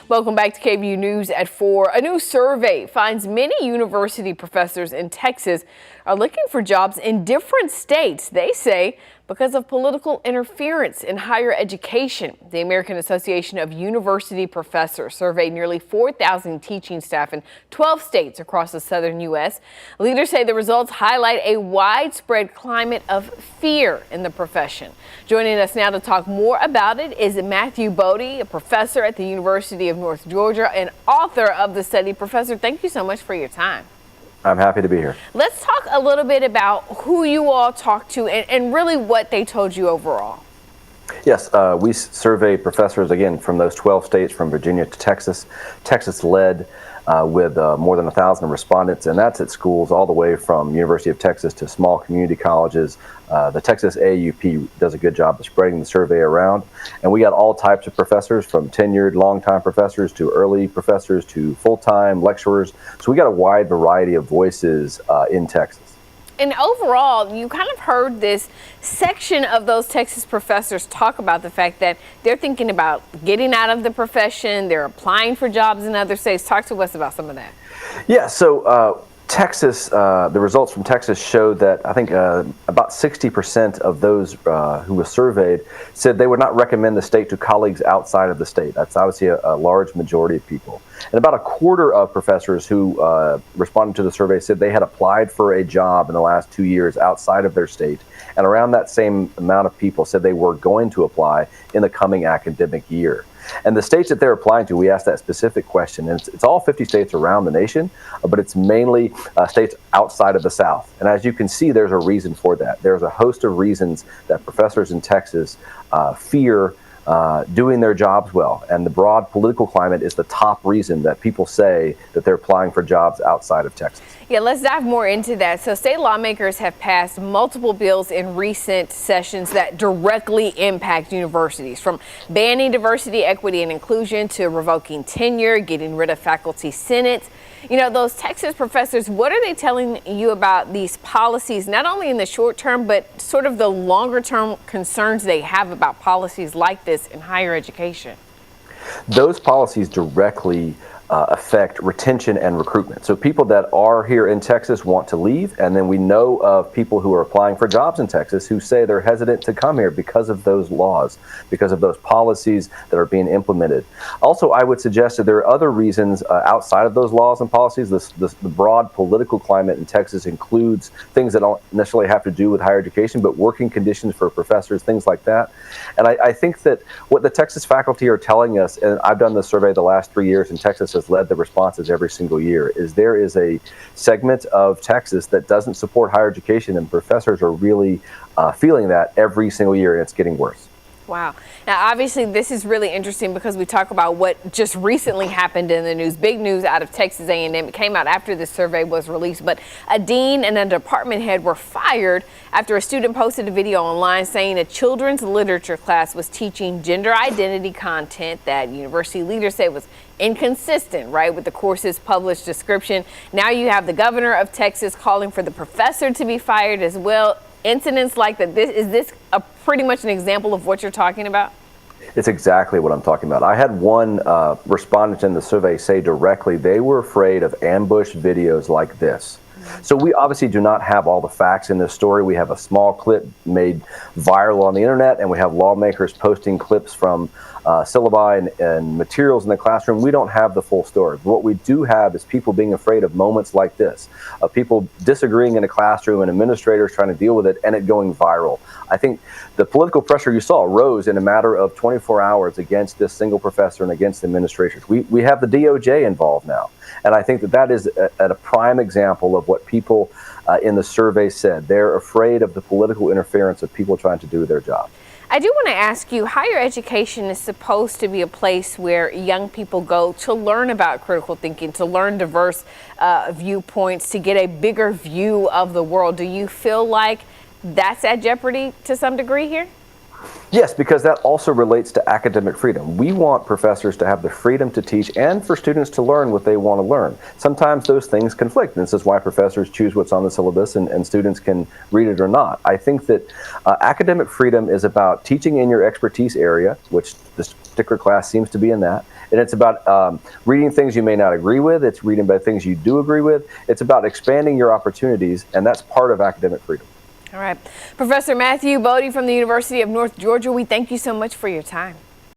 Welcome back to KVUE News at 4. A new survey finds many university professors in Texas are looking for jobs in different states, they say, because of political interference in higher education. The American Association of University Professors surveyed nearly 4,000 teaching staff in 12 states across the southern U.S. Leaders say the results highlight a widespread climate of fear in the profession. Joining us now to talk more about it is Matthew Boedy, a professor at the University of North Georgia and author of the study. Professor, thank you so much for your time. I'm happy to be here. Let's talk a little bit about who you all talked to and really what they told you overall. Yes, we surveyed professors, again, from those 12 states, from Virginia to Texas. Texas led with more than 1,000 respondents, and that's at schools all the way from University of Texas to small community colleges. The Texas AUP does a good job of spreading the survey around, and we got all types of professors, from tenured, long-time professors to early professors to full-time lecturers. So we got a wide variety of voices in Texas. And overall, you kind of heard this section of those Texas professors talk about the fact that they're thinking about getting out of the profession. They're applying for jobs in other states. Talk to us about some of that. Yeah, so Texas, the results from Texas showed that I think about 60% of those who were surveyed said they would not recommend the state to colleagues outside of the state. That's obviously a large majority of people. And about a quarter of professors who responded to the survey said they had applied for a job in the last 2 years outside of their state. And around that same amount of people said they were going to apply in the coming academic year. And the states that they're applying to, we asked that specific question. And it's all 50 states around the nation, but it's mainly states outside of the South. And as you can see, there's a reason for that. There's a host of reasons that professors in Texas fear doing their jobs well. And the broad political climate is the top reason that people say that they're applying for jobs outside of Texas. Yeah, let's dive more into that. So state lawmakers have passed multiple bills in recent sessions that directly impact universities, from banning diversity, equity, and inclusion to revoking tenure, getting rid of faculty senates. You know, those Texas professors, what are they telling you about these policies, not only in the short term, but sort of the longer term concerns they have about policies like this in higher education? Those policies directly affect retention and recruitment. So people that are here in Texas want to leave, and then we know of people who are applying for jobs in Texas who say they're hesitant to come here because of those laws, because of those policies that are being implemented. Also, I would suggest that there are other reasons outside of those laws and policies. The broad political climate in Texas includes things that don't necessarily have to do with higher education, but working conditions for professors, things like that. And I think that what the Texas faculty are telling us, and I've done this survey the last 3 years, and Texas has led the responses every single year, is there is a segment of Texas that doesn't support higher education, and professors are really feeling that every single year, and it's getting worse. Wow. Now, obviously, this is really interesting because we talk about what just recently happened in the news. Big news out of Texas A&M. It came out after this survey was released, but a dean and a department head were fired after a student posted a video online saying a children's literature class was teaching gender identity content that university leaders say was inconsistent, right, with the course's published description. Now you have the governor of Texas calling for the professor to be fired as well. Incidents like that, is this pretty much an example of what you're talking about? It's exactly what I'm talking about. I had one respondent in the survey say directly they were afraid of ambush videos like this. So we obviously do not have all the facts in this story. We have a small clip made viral on the internet, and we have lawmakers posting clips from syllabi and materials in the classroom. We don't have the full story. But what we do have is people being afraid of moments like this, of people disagreeing in a classroom and administrators trying to deal with it and it going viral. I think the political pressure you saw rose in a matter of 24 hours against this single professor and against administrators. We have the DOJ involved now. And I think that is a prime example of what people in the survey said. They're afraid of the political interference of people trying to do their job. I do want to ask you, higher education is supposed to be a place where young people go to learn about critical thinking, to learn diverse viewpoints, to get a bigger view of the world. Do you feel like that's at jeopardy to some degree here? Yes, because that also relates to academic freedom. We want professors to have the freedom to teach and for students to learn what they want to learn. Sometimes those things conflict, and this is why professors choose what's on the syllabus and students can read it or not. I think that academic freedom is about teaching in your expertise area, which this particular class seems to be in that. And it's about reading things you may not agree with. It's reading about things you do agree with. It's about expanding your opportunities, and that's part of academic freedom. All right. Professor Matthew Boedy from the University of North Georgia, we thank you so much for your time.